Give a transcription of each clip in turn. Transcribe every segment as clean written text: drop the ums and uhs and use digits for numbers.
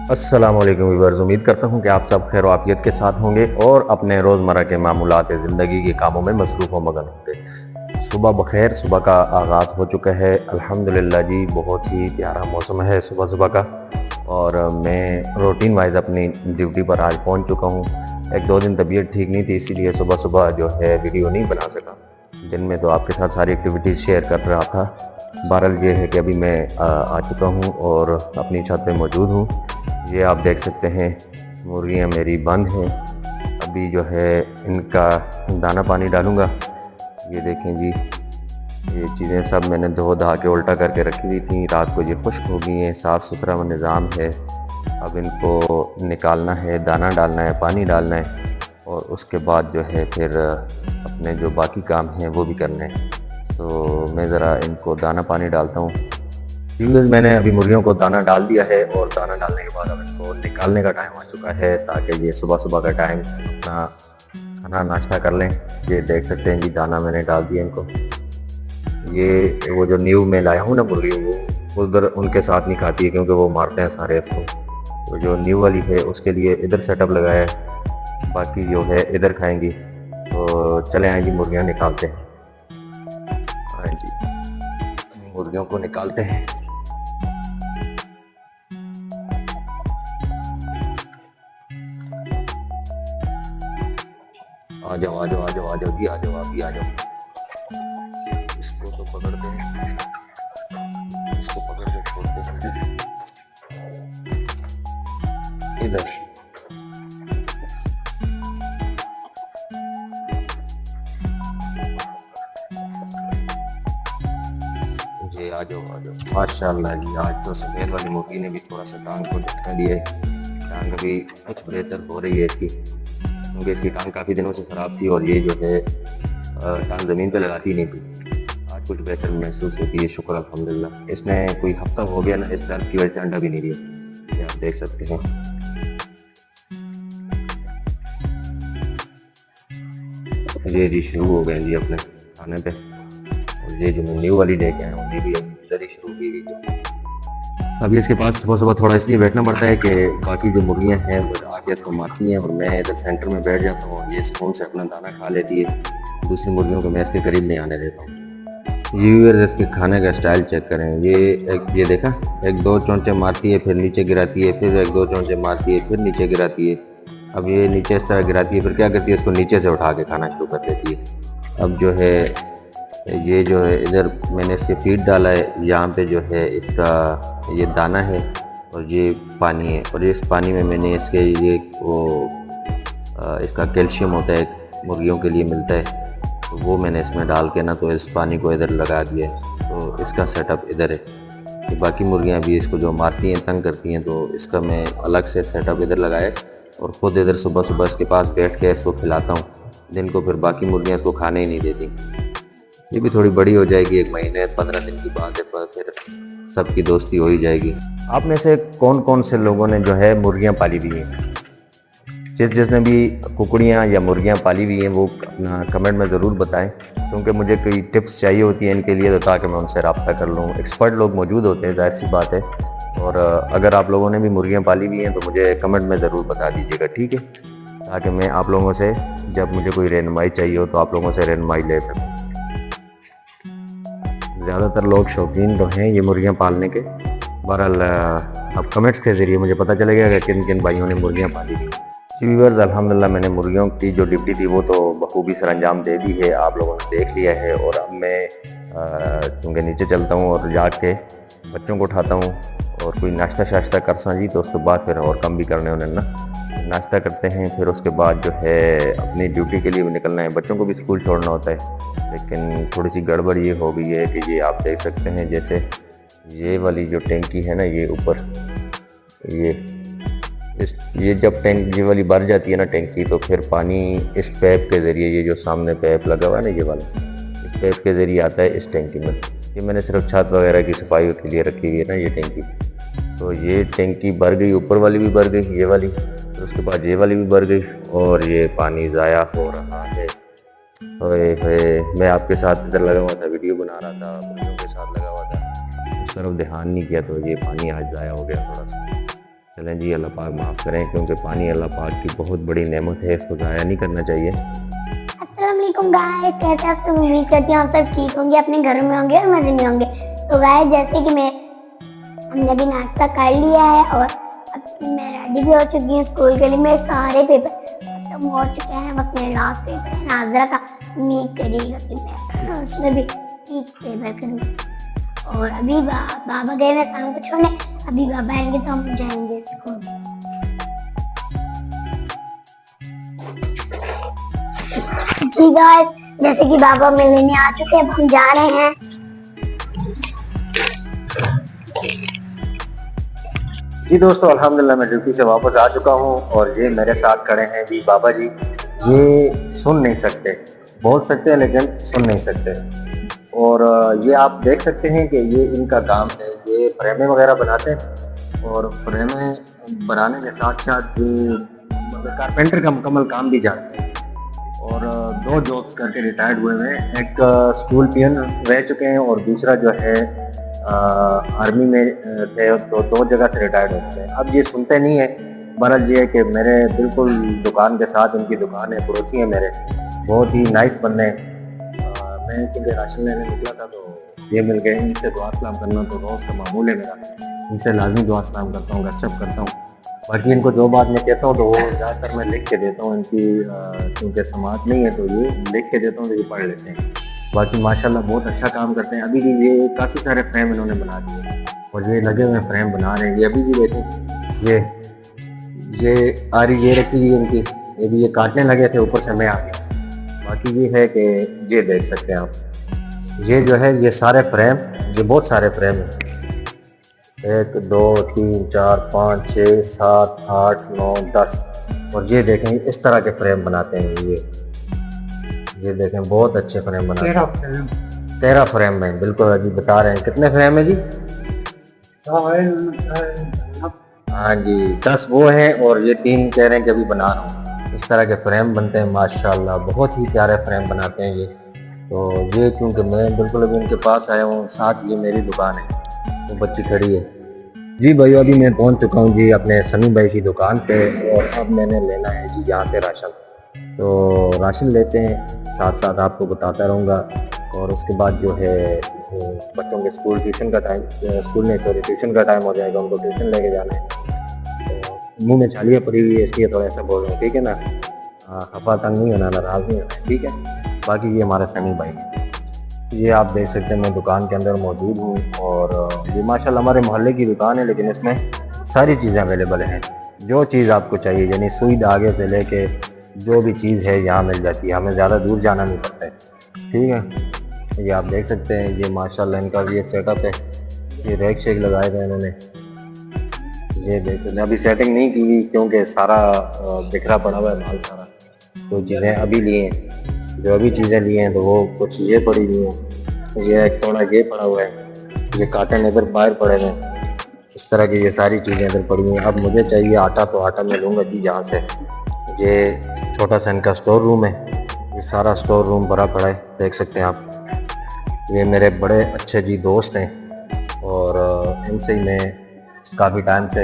अस्सलामुअलैकुम व्यूअर्स, उम्मीद करता हूँ कि आप सब खैर आफियत के साथ होंगे और अपने रोज़मर्रा के मामूलात ज़िंदगी के कामों में मसरूफ़ व मगन होंगे। सुबह बखैर, सुबह का आगाज़ हो चुका है अल्हम्दुलिल्लाह जी। बहुत ही प्यारा मौसम है सुबह सुबह का और मैं रूटीन वाइज अपनी ड्यूटी पर आज पहुँच चुका हूँ। एक दो दिन तबीयत ठीक नहीं थी, इसीलिए सुबह सुबह जो है वीडियो नहीं बना सका। दिन में तो आपके साथ सारी एक्टिविटीज़ शेयर कर रहा था। बहरहाल ये है कि अभी मैं आ चुका हूँ और अपनी छत पे मौजूद हूँ। ये आप देख सकते हैं मुर्गियाँ मेरी बंद हैं। अभी जो है इनका दाना पानी डालूँगा। ये देखें जी, ये चीज़ें सब मैंने धो धा के उल्टा करके रखी हुई थी। रात को ये खुश्क हो गई हैं, साफ़ सुथरा निज़ाम है। अब इनको निकालना है, दाना डालना है, पानी डालना है और उसके बाद जो है फिर अपने जो बाकी काम हैं वो भी करने हैं। तो मैं ज़रा इनको दाना पानी डालता हूँ। मैंने अभी मुर्गियों को दाना डाल दिया है और दाना डालने के बाद अब इसको निकालने का टाइम आ चुका है, ताकि ये सुबह सुबह का टाइम अपना खाना नाश्ता कर लें। ये देख सकते हैं जी, दाना मैंने डाल दिया इनको। ये वो जो न्यू में लाया हूँ ना मुर्गी, वो उधर उनके साथ नहीं खाती है क्योंकि वो मारते हैं सारे इसको। तो जो न्यू वाली है उसके लिए इधर सेटअप लगाया है, बाकी जो है इधर खाएंगी। तो चले आए जी, मुर्गियाँ निकालते हैं। हाँ जी, मुर्गियों को निकालते हैं। आ जाओ आ जाओ आ जाओ आ जाओ जी, आ जाओ आप भी आ जाओ। इसको तो पकड़ते हैं, इसको पकड़ के छोड़ते हैं इधर। जी आ जाओ आ जाओ। माशाल्लाह जी, आज तो सफेद वाली मुर्गी ने भी थोड़ा सा टांग को झटका दिया है। टांग अभी कुछ बेहतर हो रही है इसकी, क्योंकि इसकी टांग काफ़ी दिनों से ख़राब थी और ये जो है टांग ज़मीन पे लगाती नहीं थी। आज कुछ बेहतर महसूस होती है, शुक्र अल्हम्दुलिल्लाह। इसने कोई हफ्ता हो गया ना, इस दर्द की वजह से अंडा भी नहीं दिया। ये आप देख सकते हैं। ये जी शुरू हो गए जी अपने खाने पे। और ये जो मैं न्यू वाली लेके आया हूँ, ये भी इधर ही शुरू की गई। अभी इसके पास सुबह सुबह थोड़ा इसलिए बैठना पड़ता है कि बाकी जो मुर्गियाँ हैं वो आके इसको मारती हैं और मैं इधर सेंटर में बैठ जाता हूँ। ये सुकून से अपना दाना खा लेती है, दूसरी मुर्गियों को मैं इसके करीब नहीं आने देता हूँ। ये इसके खाने का स्टाइल चेक करें। ये देखा, एक दो चोंचे मारती है, फिर नीचे गिराती है, फिर एक दो चोंचे मारती है, फिर नीचे गिराती है। अब ये नीचे इस तरह गिराती है, फिर क्या करती है, इसको नीचे से उठा के खाना शुरू कर देती है। अब जो है ये जो है इधर मैंने इसके फीड डाला है, यहाँ पे जो है इसका ये दाना है और ये पानी है। और इस पानी में मैंने इसके ये इसका कैल्शियम होता है, मुर्गियों के लिए मिलता है, तो वो मैंने इसमें डाल के ना तो इस पानी को इधर लगा दिया है। तो इसका सेटअप इधर है कि बाकी मुर्गियाँ भी इसको जो मारती हैं, तंग करती हैं, तो इसका मैं अलग से सेटअप इधर लगाया और ख़ुद इधर सुबह सुबह इसके पास बैठ के इसको खिलाता हूँ। दिन को फिर बाकी मुर्गियाँ इसको खाने ही नहीं देती। ये भी थोड़ी बड़ी हो जाएगी, 1 महीने 15 दिन की बात है, पर फिर सबकी दोस्ती हो ही जाएगी। आप में से कौन कौन से लोगों ने जो है मुर्गियाँ पाली हुई हैं? जिसने भी कुकड़ियाँ या मुर्गियाँ पाली हुई हैं वो अपना कमेंट में ज़रूर बताएं, क्योंकि मुझे कोई टिप्स चाहिए होती हैं इनके लिए, तो ताकि मैं उनसे रब्ता कर लूँ। एक्सपर्ट लोग मौजूद होते हैं, जाहिर सी बात है। और अगर आप लोगों ने भी मुर्गियाँ पाली हुई हैं तो मुझे कमेंट में ज़रूर बता दीजिएगा, ठीक है, ताकि मैं आप लोगों से जब मुझे कोई रहनुमाई चाहिए हो तो आप लोगों से रहनुमाई ले सकूँ। ज़्यादातर लोग शौकीन तो हैं ये मुर्गियाँ पालने के। बहरहाल अब कमेंट्स के ज़रिए मुझे पता चलेगा कि किन किन भाइयों ने मुर्गियाँ पाली थी। व्यूअर्स, अल्हम्दुलिल्लाह मैंने मुर्गियों की जो ड्यूटी थी वो तो बखूबी सर अंजाम दे दी है, आप लोगों ने देख लिया है। और अब मैं क्योंकि नीचे चलता हूँ और जाके बच्चों को उठाता हूँ और कोई नाश्ता शाश्ता करसा जी, तो उसके बाद फिर और कम भी करने उन्हें ना नाश्ता करते हैं। फिर उसके बाद जो है अपनी ड्यूटी के लिए भी निकलना है, बच्चों को भी स्कूल छोड़ना होता है। लेकिन थोड़ी सी गड़बड़ ये हो गई है कि ये आप देख सकते हैं, जैसे ये वाली जो टैंकी है ना, ये ऊपर ये जब टैंक ये वाली भर जाती है ना टैंकी, तो फिर पानी इस पैप के ज़रिए, ये जो सामने पैप लगा हुआ है ना ये वाला, इस पैप के ज़रिए आता है इस टैंकी में। ये मैंने सिर्फ छत वगैरह की सफाई के लिए रखी हुई है ना ये टैंकी। तो ये टैंकी भर गई, ऊपर वाली भी भर गई, ये वाली, फिर उसके बाद ये वाली भी भर गई और ये पानी ज़ाया हो रहा है। ओए मैं आपके साथ इधर लगा हुआ था, वीडियो बना रहा था, मुर्गियों के साथ लगा हुआ था, उस तरफ ध्यान नहीं किया, तो ये पानी आज ज़ाया हो गया थोड़ा सा। चलें जी, अल्लाह पाक माफ़ करें, क्योंकि पानी अल्लाह पाक की बहुत बड़ी नेमत है, इसको ज़ाया नहीं करना चाहिए। अस्सलाम वालेकुम गाइस, कैसे आप सब? उम्मीद करती हूँ आप सब ठीक होंगे, अपने घरों में होंगे और मजे में होंगे। तो गाइस, जैसे कि हमने अभी नाश्ता कर लिया है और अब मैं रेडी भी हो चुकी हूँ स्कूल के लिए। मेरे सारे पेपर खत्म हो चुके हैं, बस मेरा लास्ट पेपर है नाजरा का। उम्मीद करिएगा कि मैं उसमें भी ठीक पेपर करूँगी। और अभी बाबा गए हैं शाम को छोड़ने, अभी बाबा आएंगे तो हम जाएंगे स्कूल। जी गाइस, जैसे कि बाबा मिलने आ चुके हैं, अब हम जा रहे हैं। जी दोस्तों, अल्हम्दुलिल्लाह मैं ड्यूटी से वापस आ चुका हूँ और ये मेरे साथ खड़े हैं जी बाबा जी। ये सुन नहीं सकते, बोल सकते हैं लेकिन सुन नहीं सकते। और ये आप देख सकते हैं कि ये इनका काम है, ये फ्रेमें वगैरह बनाते हैं और फ्रेमें बनाने के साथ साथ ये मतलब कारपेंटर का मुकम्मल काम भी जानते हैं। और 2 जॉब्स करके रिटायर्ड हुए हैं, एक स्कूल पियन रह चुके हैं और दूसरा जो है आर्मी में थे, तो 2 जगह से रिटायर्ड हो चुके हैं। अब ये सुनते नहीं है। बहरहाल ये है कि मेरे बिल्कुल दुकान के साथ इनकी दुकान है, पड़ोसी है मेरे, बहुत ही नाइस बंदे हैं। मैं क्योंकि राशन लेने निकला था तो ये मिल गए, इनसे दुआ सलाम करना तो रोज़ का मामूल है मेरा, इनसे लाजमी दुआ सलाम करता हूँ, गपशप करता हूँ। बाकी इनको जो बात मैं कहता हूँ तो वो ज़्यादातर मैं लिख के देता हूँ इनकी, क्योंकि समात नहीं है तो ये लिख के देता हूँ तो ये पढ़ लेते हैं। बाकी माशाल्लाह बहुत अच्छा काम करते हैं। अभी भी ये काफ़ी सारे फ्रेम इन्होंने बना दिए और ये लगे हुए फ्रेम बना रहे हैं। ये अभी भी देखें, ये आरी ये रखी हुई इनकी, ये भी ये काटने लगे थे, ऊपर से मैं आ गया। बाकी ये है कि ये देख सकते हैं आप, ये जो है ये सारे फ्रेम, ये बहुत सारे फ्रेम हैं, 1 2 3 4 5 6 7 8 9 10। और ये देखें इस तरह के फ्रेम बनाते हैं ये देखें बहुत अच्छे फ्रेम बनाते हैं। 13 फ्रेम में बिल्कुल अभी बता रहे हैं। कितने फ्रेम है जी? हाँ जी, 10 वो है और ये 3 कह रहे हैं कि अभी बना रहा हूँ। इस तरह के फ्रेम बनते हैं माशाल्लाह, बहुत ही प्यारे फ्रेम बनाते हैं ये। तो ये क्योंकि मैं बिल्कुल अभी इनके पास आया हूँ, साथ ये मेरी दुकान है, वो बच्ची खड़ी है। जी भाई, अभी मैं पहुँच चुका हूँ जी अपने सनी भाई की दुकान पे और अब मैंने लेना है जी यहाँ से राशन। तो राशन लेते हैं, साथ साथ आपको बताता रहूँगा। और उसके बाद जो है बच्चों के स्कूल ट्यूशन का टाइम, स्कूल नहीं तो ट्यूशन का टाइम हो जाएगा, उनको ट्यूशन लेके जाना है। तो मुँह में छालियाँ पड़ी हुई है इसलिए थोड़ा ऐसा बोल रहा हूँ, ठीक है ना? खफा तंग नहीं होना, नाराज़ नहीं होना, ठीक है? बाकी ये हमारा सनी भाई है। ये आप देख सकते हैं मैं दुकान के अंदर मौजूद हूँ और ये माशाल्लाह हमारे मोहल्ले की दुकान है, लेकिन इसमें सारी चीज़ें अवेलेबल हैं। जो चीज़ आपको चाहिए, यानी सुई धागे से लेके जो भी चीज़ है यहाँ मिल जाती है, हमें ज़्यादा दूर जाना नहीं पड़ता है, ठीक है? ये आप देख सकते हैं, ये माशाल्लाह इनका ये सेटअप है, ये रैक शेक लगाए गए इन्होंने, ये देख सकते हैं। अभी सेटिंग नहीं की क्योंकि सारा बिखरा पड़ा हुआ है माल सारा, तो चीज़ें अभी लिए हैं, जो अभी चीज़ें लिए हैं तो वो कुछ ये पड़ी हुई हैं, ये एक थोड़ा ये पड़ा हुआ है, ये काटन इधर बाहर पड़े हुए हैं, इस तरह की ये सारी चीज़ें इधर पड़ी हुई हैं। अब मुझे चाहिए आटा, तो आटा मैं लूँगा जी यहाँ से। ये छोटा सा इनका स्टोर रूम है, ये सारा स्टोर रूम भरा पड़ा है, देख सकते हैं आप। ये मेरे बड़े अच्छे जी दोस्त हैं और इनसे ही मैं काफ़ी टाइम से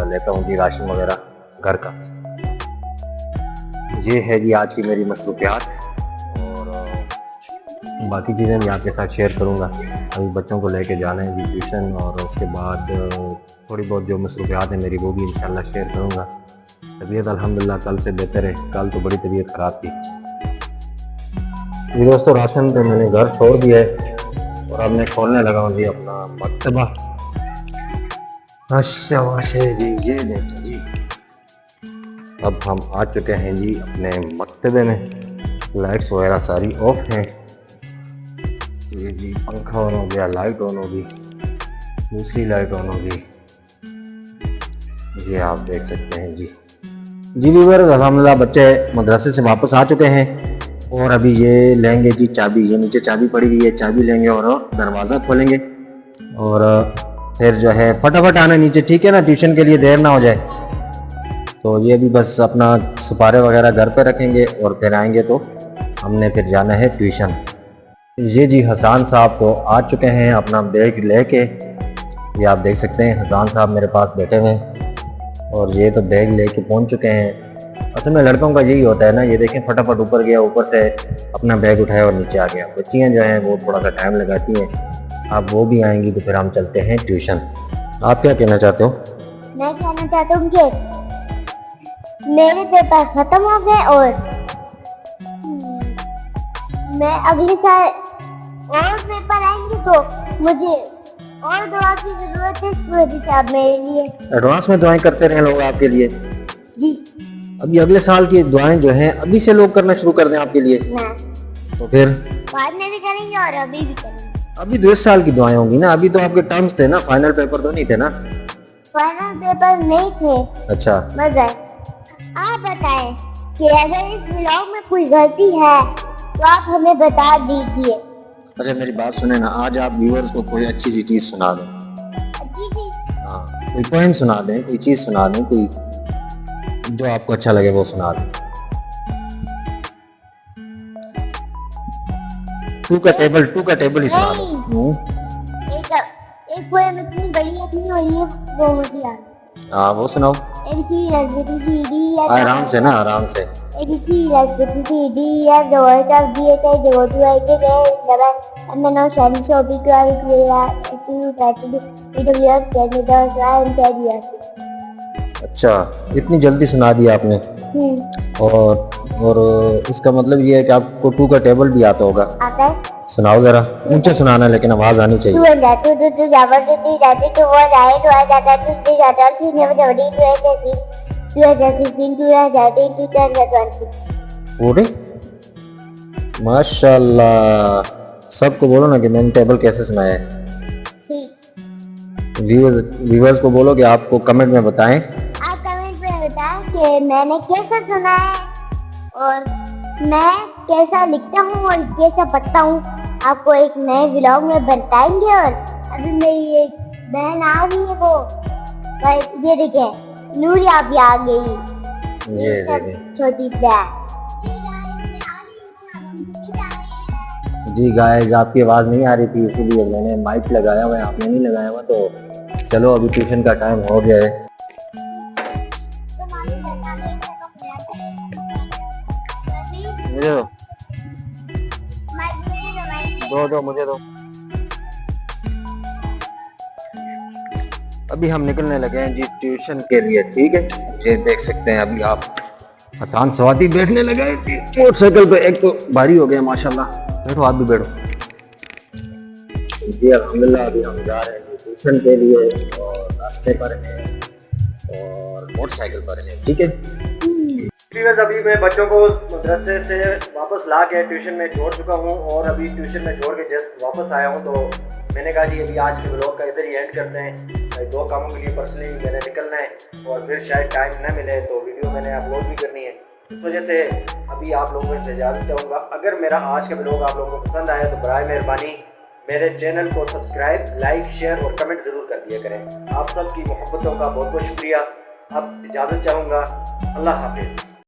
लेता हूँ जी राशन वगैरह घर का। ये है जी आज की मेरी मसरूफियात और बाकी चीज़ें मैं आपके साथ शेयर करूँगा। अभी बच्चों को लेके जाना है जी ट्यूशन और उसके बाद थोड़ी बहुत जो मसरूफियात है मेरी वो भी इंशाल्लाह शेयर करूँगा। तबीयत अल्हम्दुलिल्लाह कल से बेहतर है, कल तो बड़ी तबीयत ख़राब थी। ये दोस्तों राशन तो मैंने घर छोड़ दिया है और अब मैं खोलने लगा हूँ जी अपना मकतबा। अच्छा जी, ये देखिए जी, अब हम आ चुके हैं जी अपने मकतबे में। लाइट्स वगैरह सारी ऑफ हैं। ये जी पंखा ऑन हो गया, लाइट ऑन होगी, दूसरी लाइट ऑन होगी, ये आप देख सकते हैं जी। जी व्यूअर्स, अल्हम्दुलिल्लाह बच्चे मदरसे से वापस आ चुके हैं और अभी ये लेंगे जी चाबी, ये नीचे चाबी पड़ी हुई है, चाबी लेंगे और दरवाज़ा खोलेंगे और फिर जो है फटाफट आना नीचे, ठीक है ना? ट्यूशन के लिए देर ना हो जाए। तो ये भी बस अपना सिपारे वगैरह घर पे रखेंगे और फिर आएंगे तो हमने फिर जाना है ट्यूशन। ये जी हसान साहब तो आ चुके हैं अपना बैग लेके, ये आप देख सकते हैं हसान साहब मेरे पास बैठे हुए हैं और ये तो बैग लेके पहुंच चुके हैं। असल में लड़कों का यही होता है ना, ये देखें फटाफट ऊपर गया, ऊपर से अपना बैग उठाया और नीचे आ गया। बच्चियाँ जो हैं वो थोड़ा सा टाइम लगाती हैं। अब वो भी आएंगी तो फिर हम चलते हैं ट्यूशन। आप क्या कहना चाहते हो? मैं कहना चाहता हूँ कि मेरे पेपर खत्म हो गए और मैं अगले साल और पेपर आएंगे तो मुझे और दुआ की जरूरत है सूरज साहब मेरे लिए। एडवांस में दुआएं करते रहे लोग आपके लिए। जी अभी अगले साल की दुआएं जो हैं अभी से लोग करना शुरू कर दें आपके लिए, ना तो फिर बाद में भी करेंगे और अभी भी करेंगे। अभी तो इस साल की दुआएं होंगी ना, अभी तो आपके टर्म्स थे ना, फाइनल पेपर तो नहीं थे ना। फाइनल पेपर नहीं थे। अच्छा, मजा आप बताएं कि अगर इस व्लॉग में कोई गलती है तो आप हमें बता दीजिए। अच्छा मेरी बात सुने ना, आज आप व्यूअर्स को कोई अच्छी सी चीज सुना दें। जी जी हाँ, कोई पोएम सुना दें, कोई चीज सुना दें, कोई जो आपको अच्छा लगे वो सुना दें। टू का टेबल ही सुना दो। एक एक पोएम इतनी बड़ी है वो मुझे याद है। हाँ वो सुनाओ, आराम से ना, आराम से। अच्छा, इतनी जल्दी सुना दिया आपने। और इसका मतलब ये है कि आपको टू का टेबल भी आता होगा। आता है। सुनाओ जरा, ऊंचे सुनाना लेकिन आवाज आनी चाहिए। पूरे माशाल्लाह, सबको बोलो ना कि मैंने टेबल कैसे सुनाया है। व्यूअर्स को बोलो कि आपको कमेंट में बताएं। आप कमेंट में बताएं कि मैंने कैसा सुना है और मैं कैसा लिखता हूँ और कैसा पढ़ता हूँ। आपको एक नए व्लॉग में बताएंगे। और अभी मेरी एक बहन आ गई है, वो ये देखें नूरिया भी आ गई। ये छोटी बहन। जी गाइस, आपकी आवाज नहीं आ रही थी इसीलिए मैंने माइक लगाया हुआ है, आपने नहीं लगाया हुआ। तो चलो अभी ट्यूशन का टाइम हो गया है। मुझे दो मुझे दो। अभी हम निकलने लगे हैं जी ट्यूशन के लिए, ठीक है। ये देख सकते हैं अभी आप आसान स्वाति बैठने लगे मोटरसाइकिल पे। एक तो भारी हो गया माशाल्लाह। बैठो, आप भी बैठो जी। अल्हम्दुलिल्लाह अभी हम जा रहे हैं ट्यूशन के लिए और रास्ते पर हैं और मोटरसाइकिल पर हैं, ठीक है। अभी मैं बच्चों को मदरसे से वापस ला के ट्यूशन में छोड़ चुका हूँ और अभी ट्यूशन में छोड़ के जस्ट वापस आया हूँ। तो मैंने कहा जी अभी आज के व्लॉग का इधर ही एंड करते हैं। दो कामों के लिए पर्सनली मैंने निकलना है और फिर शायद टाइम न मिले तो वीडियो मैंने अपलोड भी करनी है। इस वजह से अभी आप लोगों से इजाज़त चाहूँगा। अगर मेरा आज का व्लॉग आप लोगों को पसंद आया तो बराए मेहरबानी मेरे चैनल को सब्सक्राइब, लाइक, शेयर और कमेंट ज़रूर कर दिया करें। आप सबकी मोहब्बतों का बहुत बहुत शुक्रिया। अब इजाज़त चाहूँगा। अल्लाह हाफिज़।